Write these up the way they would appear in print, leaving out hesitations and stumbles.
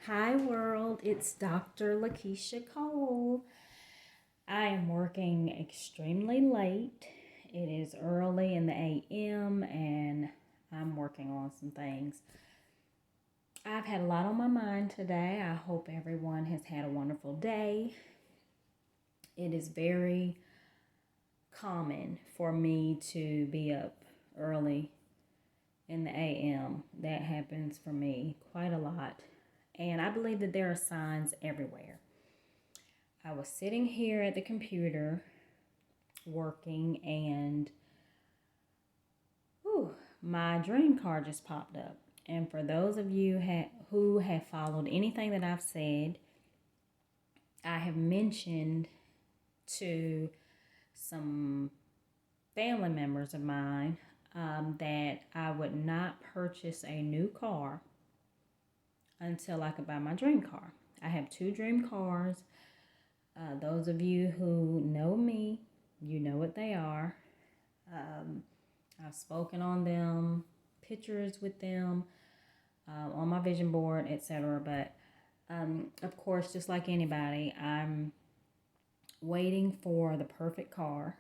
Hi world, it's Dr. LaKeisha Cole. I am working extremely late. It is early in the AM and I'm working on some things. I've had a lot on my mind today. I hope everyone has had a wonderful day. It is very common for me to be up early in the AM. That happens for me quite a lot. And I believe that there are signs everywhere. I was sitting here at the computer working, and my dream car just popped up. And for those of you who have followed anything that I've said, I have mentioned to some family members of mine that I would not purchase a new car until I could buy my dream car. I have two dream cars. Those of you who know me, you know what they are. I've spoken on them, pictures with them, on my vision board, etc. But of course, just like anybody, I'm waiting for the perfect car,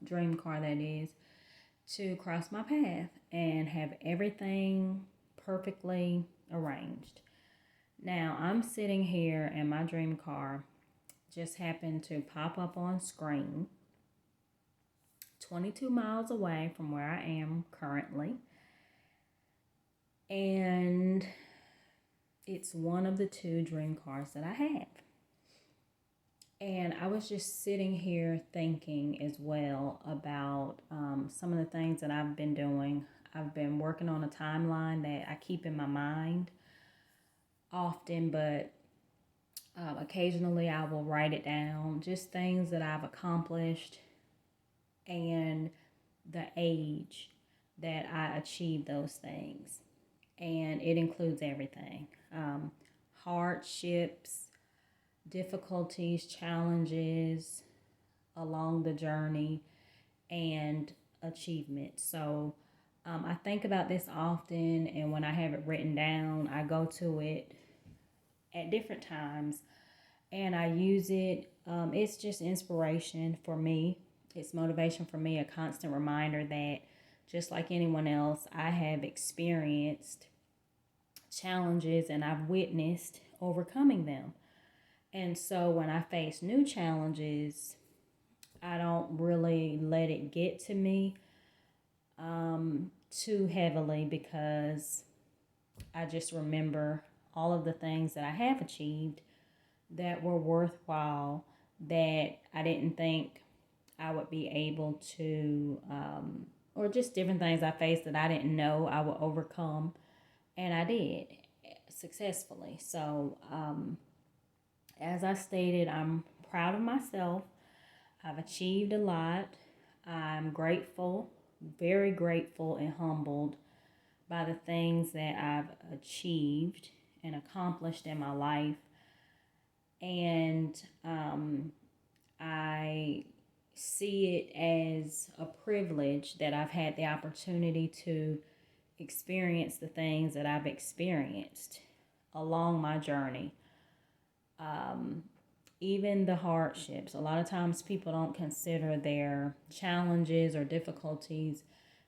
dream car that is, to cross my path and have everything perfectly arranged. Now, I'm sitting here and my dream car just happened to pop up on screen 22 miles away from where I am currently. And it's one of the two dream cars that I have. And I was just sitting here thinking as well about some of the things that I've been doing. I've been working on a timeline that I keep in my mind often, but occasionally I will write it down, just things that I've accomplished and the age that I achieved those things. And it includes everything, hardships, difficulties, challenges along the journey, and achievement. So I think about this often, and when I have it written down, I go to it at different times and I use it. It's just inspiration for me, it's motivation for me, a constant reminder that just like anyone else, I have experienced challenges and I've witnessed overcoming them. And so when I face new challenges, I don't really let it get to me too heavily, because I just remember all of the things that I have achieved that were worthwhile, that I didn't think I would be able to, or just different things I faced that I didn't know I would overcome. And I did successfully. So, as I stated, I'm proud of myself. I've achieved a lot. I'm grateful, very grateful and humbled by the things that I've achieved and accomplished in my life. And I see it as a privilege that I've had the opportunity to experience the things that I've experienced along my journey. Even the hardships. A lot of times people don't consider their challenges or difficulties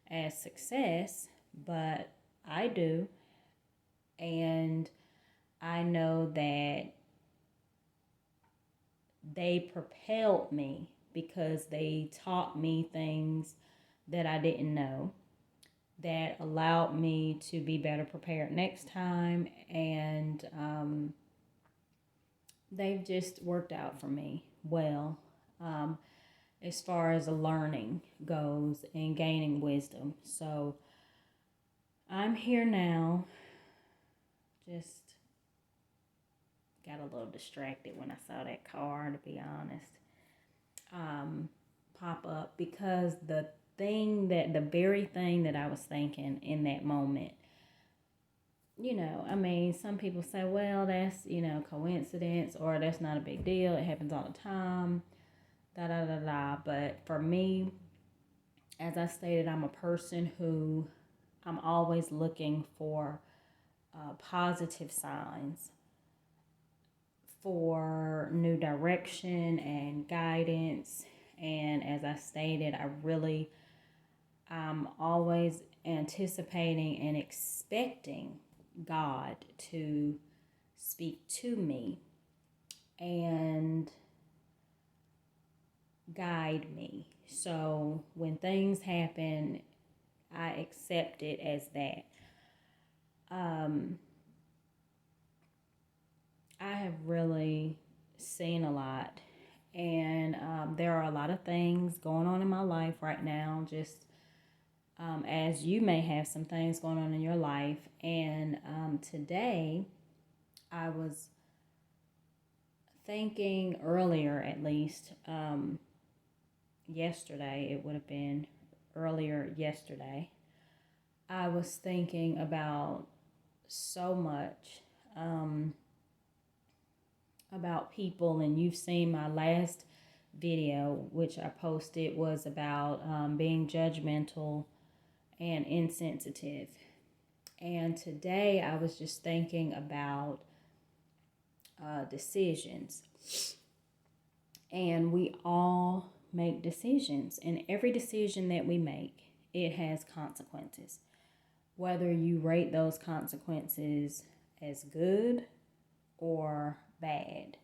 as success, but I do. And I know that they propelled me because they taught me things that I didn't know, that allowed me to be better prepared next time. And they've just worked out for me well, as far as the learning goes and gaining wisdom. So I'm here now. Just got a little distracted when I saw that car, to be honest, pop up, because the very thing that I was thinking in that moment, I mean, some people say, well, that's, coincidence, or that's not a big deal. It happens all the time, da da da da. But for me, as I stated, I'm a person who I'm always looking for positive signs for new direction and guidance. And as I stated, I'm always anticipating and expecting God to speak to me and guide me. So when things happen, I accept it as that. I have really seen a lot, and there are a lot of things going on in my life right now, just as you may have some things going on in your life. And today, I was thinking earlier, at least, yesterday, it would have been earlier yesterday, I was thinking about so much about people, and you've seen my last video, which I posted, was about being judgmental and insensitive. And today I was just thinking about decisions. And we all make decisions, and every decision that we make, it has consequences. Whether you rate those consequences as good or bad,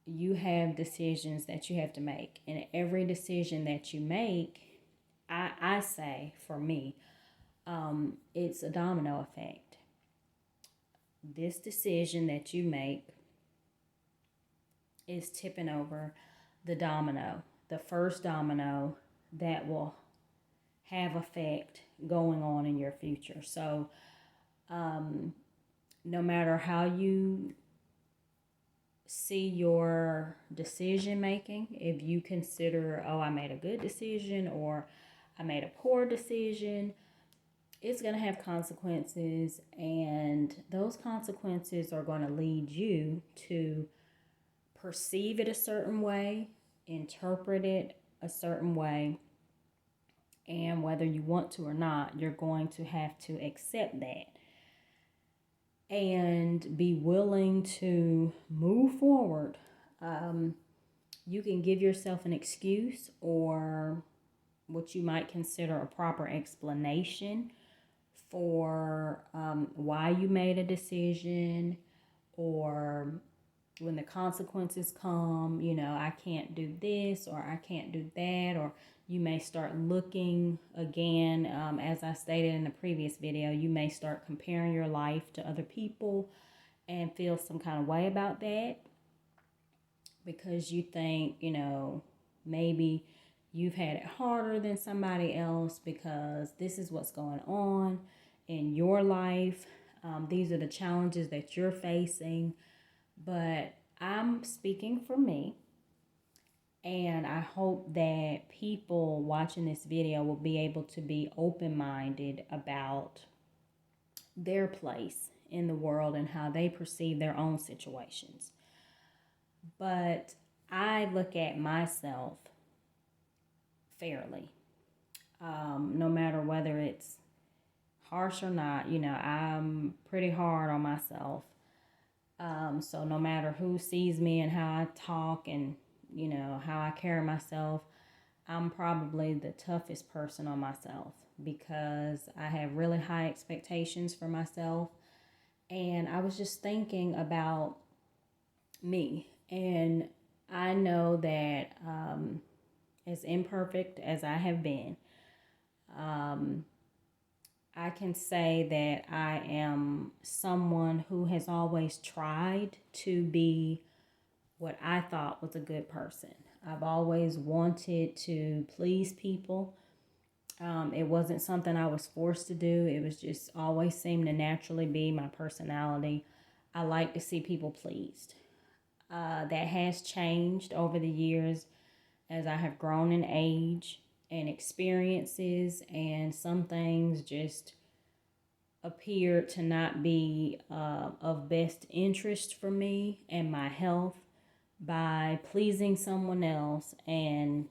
you have decisions that you have to make. And every decision that you make, I say, for me, it's a domino effect. This decision that you make is tipping over the domino, the first domino that will have effect going on in your future. So no matter how you see your decision making, if you consider, oh, I made a good decision or I made a poor decision, it's going to have consequences, and those consequences are going to lead you to perceive it a certain way, interpret it a certain way, and whether you want to or not, you're going to have to accept that and be willing to move forward. You can give yourself an excuse or what you might consider a proper explanation for why you made a decision, or when the consequences come, I can't do this or I can't do that, or you may start looking again, as I stated in the previous video, you may start comparing your life to other people and feel some kind of way about that because you think, maybe you've had it harder than somebody else because this is what's going on in your life. These are the challenges that you're facing. But I'm speaking for me, and I hope that people watching this video will be able to be open-minded about their place in the world and how they perceive their own situations. But I look at myself fairly, no matter whether it's harsh or not. I'm pretty hard on myself. So no matter who sees me and how I talk and, how I carry myself, I'm probably the toughest person on myself because I have really high expectations for myself. And I was just thinking about me. And I know that as imperfect as I have been, I can say that I am someone who has always tried to be what I thought was a good person. I've always wanted to please people. It wasn't something I was forced to do. It was just always seemed to naturally be my personality. I like to see people pleased. That has changed over the years as I have grown in age and experiences, and some things just appear to not be of best interest for me and my health by pleasing someone else, and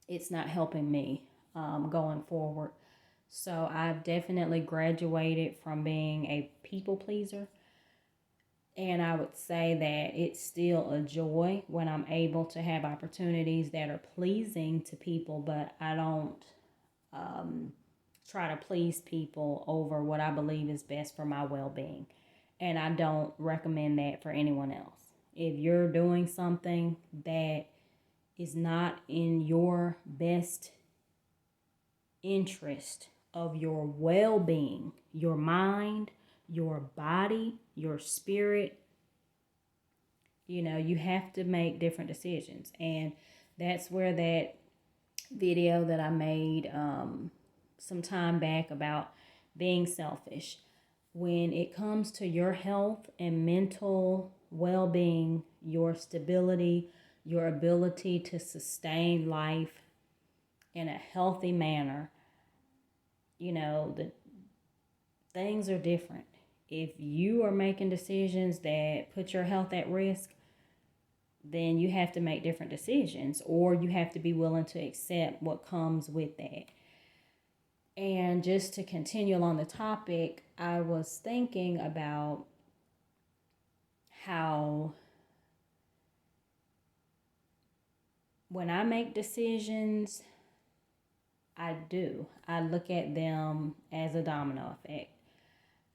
it's not helping me going forward. So I've definitely graduated from being a people pleaser. And I would say that it's still a joy when I'm able to have opportunities that are pleasing to people, but I don't um, try to please people over what I believe is best for my well being. And I don't recommend that for anyone else. If you're doing something that is not in your best interest of your well being, your mind, your body, your spirit, you have to make different decisions. And that's where that video that I made some time back about being selfish. When it comes to your health and mental well being, your stability, your ability to sustain life in a healthy manner, the things are different. If you are making decisions that put your health at risk, then you have to make different decisions, or you have to be willing to accept what comes with that. And just to continue along the topic, I was thinking about how when I make decisions, I look at them as a domino effect.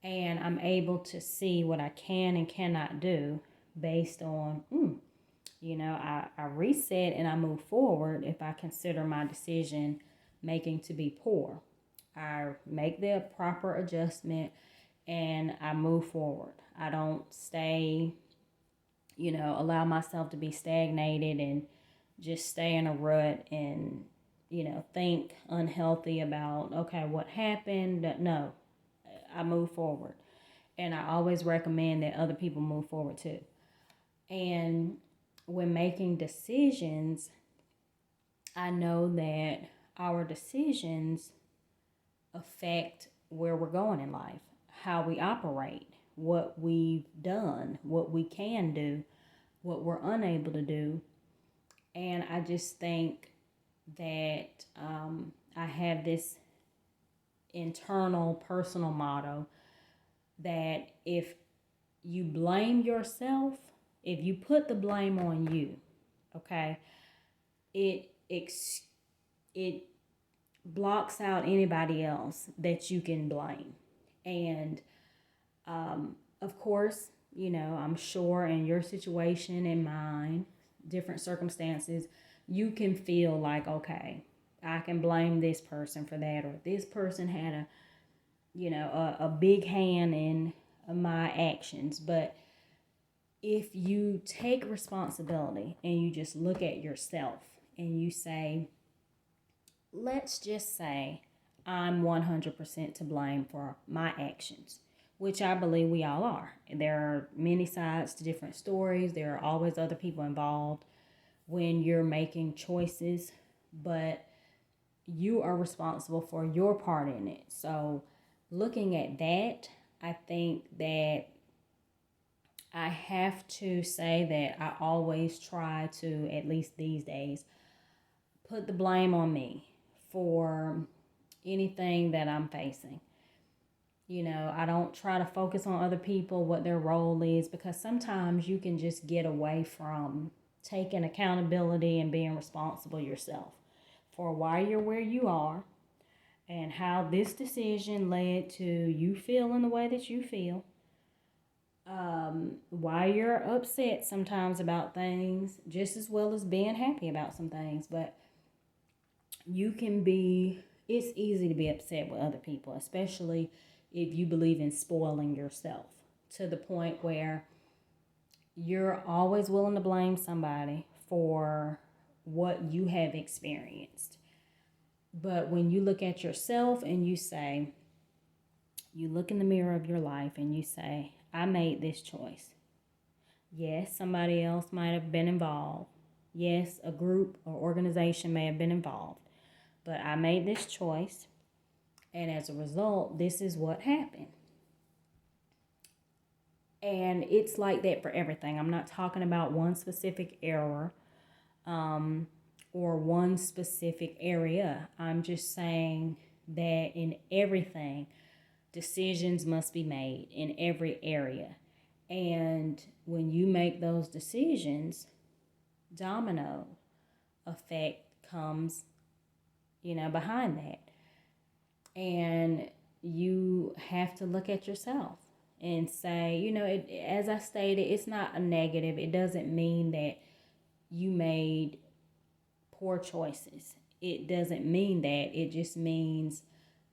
And I'm able to see what I can and cannot do based on, I reset and I move forward if I consider my decision making to be poor. I make the proper adjustment and I move forward. I don't stay, allow myself to be stagnated and just stay in a rut and, think unhealthy about, okay, what happened? No, I move forward. And I always recommend that other people move forward too. And when making decisions, I know that our decisions affect where we're going in life, how we operate, what we've done, what we can do, what we're unable to do. And I just think that I have this internal personal motto that if you blame yourself, if you put the blame on you, okay, it blocks out anybody else that you can blame. And of course, I'm sure in your situation and mine, different circumstances, you can feel like, okay, I can blame this person for that, or this person had a big hand in my actions. But if you take responsibility and you just look at yourself and you say, let's just say I'm 100% to blame for my actions, which I believe we all are. There are many sides to different stories. There are always other people involved when you're making choices, but you are responsible for your part in it. So looking at that, I think that I have to say that I always try to, at least these days, put the blame on me for anything that I'm facing. I don't try to focus on other people, what their role is, because sometimes you can just get away from taking accountability and being responsible yourself for why you're where you are and how this decision led to you feeling the way that you feel. Why you're upset sometimes about things, just as well as being happy about some things. But it's easy to be upset with other people, especially if you believe in spoiling yourself to the point where you're always willing to blame somebody for what you have experienced. But when you look at yourself and you look in the mirror of your life and you say, I made this choice. Yes, somebody else might have been involved. Yes, a group or organization may have been involved. But I made this choice. And as a result, this is what happened. And it's like that for everything. I'm not talking about one specific error or one specific area. I'm just saying that in everything, decisions must be made in every area. And when you make those decisions, domino effect comes, behind that. And you have to look at yourself and say, as I stated, it's not a negative. It doesn't mean that you made poor choices. It doesn't mean that. It just means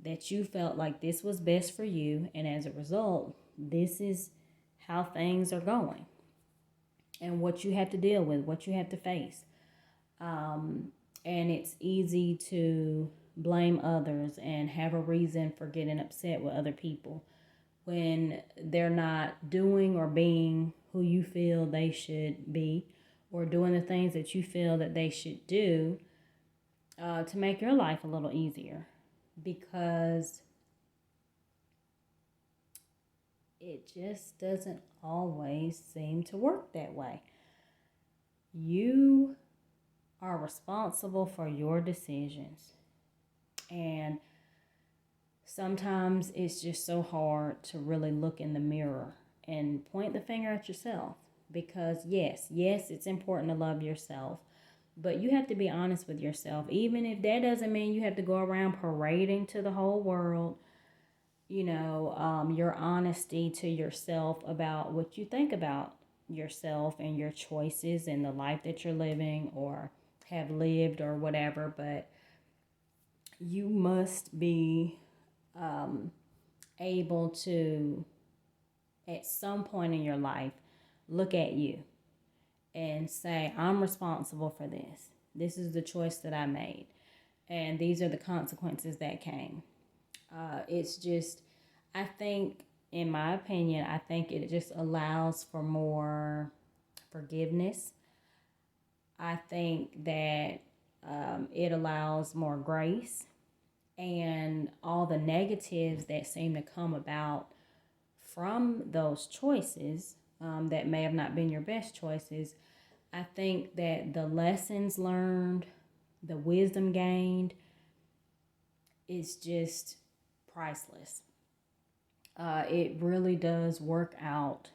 that you felt like this was best for you. And as a result, this is how things are going and what you have to deal with, what you have to face. And it's easy to blame others and have a reason for getting upset with other people when they're not doing or being who you feel they should be, or doing the things that you feel that they should do to make your life a little easier, because it just doesn't always seem to work that way. You are responsible for your decisions. And sometimes it's just so hard to really look in the mirror and point the finger at yourself, because yes, it's important to love yourself, but you have to be honest with yourself, even if that doesn't mean you have to go around parading to the whole world, your honesty to yourself about what you think about yourself and your choices and the life that you're living or have lived or whatever. But you must be able to, at some point in your life, look at you and say, I'm responsible for this. This is the choice that I made. And these are the consequences that came. It's just, I think, in my opinion, I think it just allows for more forgiveness. I think that it allows more grace, and all the negatives that seem to come about from those choices that may have not been your best choices. I think that the lessons learned, the wisdom gained, is just priceless. It really does work out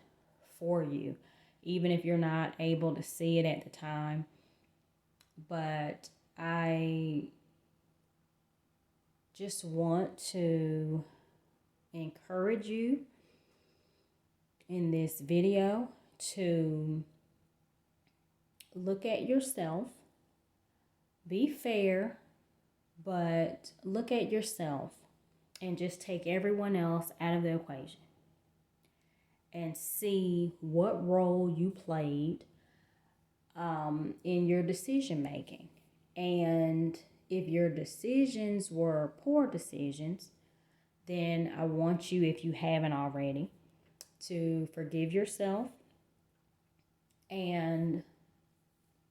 for you, even if you're not able to see it at the time. But I just want to encourage you in this video to look at yourself, be fair, but look at yourself and just take everyone else out of the equation and see what role you played in your decision making. And if your decisions were poor decisions, then I want you, if you haven't already, to forgive yourself and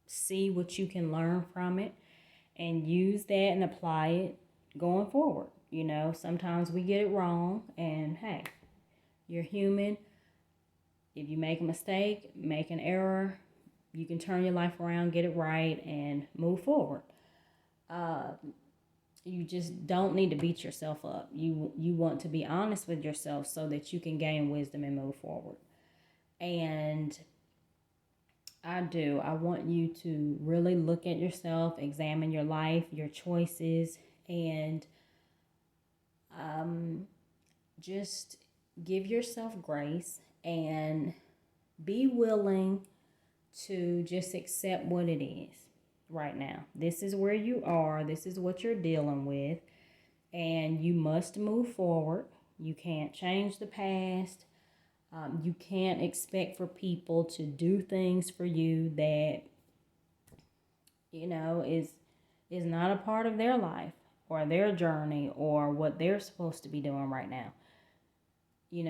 see what you can learn from it and use that and apply it going forward. Sometimes we get it wrong, and hey, you're human. If you make a mistake, make an error, you can turn your life around, get it right, and move forward. You just don't need to beat yourself up. You want to be honest with yourself so that you can gain wisdom and move forward. And I want you to really look at yourself, examine your life, your choices, and just give yourself grace and be willing to just accept what it is right now. This is where you are. This is what you're dealing with. And you must move forward. You can't change the past. You can't expect for people to do things for you that, is not a part of their life or their journey or what they're supposed to be doing right now.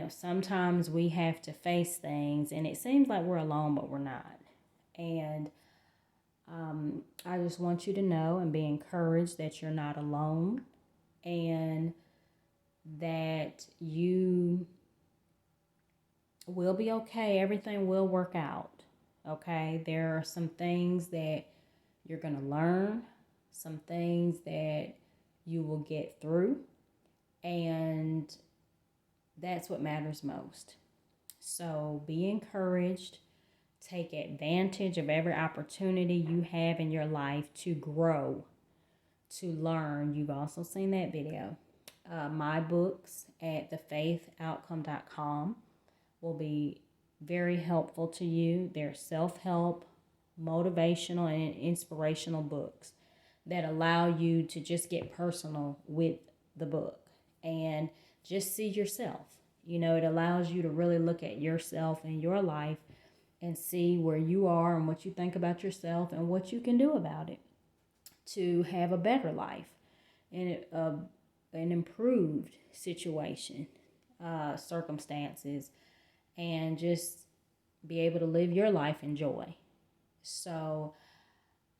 Sometimes we have to face things and it seems like we're alone, but we're not. And I just want you to know and be encouraged that you're not alone, and that you will be okay. Everything will work out. Okay? There are some things that you're going to learn, some things that you will get through, And that's what matters most. So be encouraged. Take advantage of every opportunity you have in your life to grow, to learn. You've also seen that video. My books at thefaithoutcome.com will be very helpful to you. They're self-help, motivational, and inspirational books that allow you to just get personal with the book and just see yourself. It allows you to really look at yourself and your life and see where you are and what you think about yourself and what you can do about it to have a better life and an improved situation, circumstances, and just be able to live your life in joy. So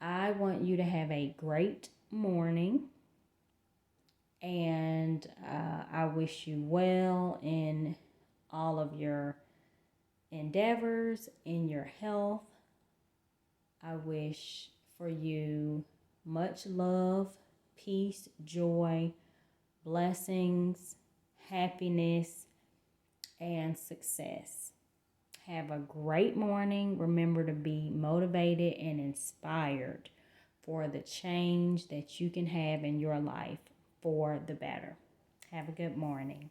I want you to have a great morning, and I wish you well in all of your endeavors, in your health. I wish for you much love, peace, joy, blessings, happiness, and success. Have a great morning. Remember to be motivated and inspired for the change that you can have in your life for the better. Have a good morning.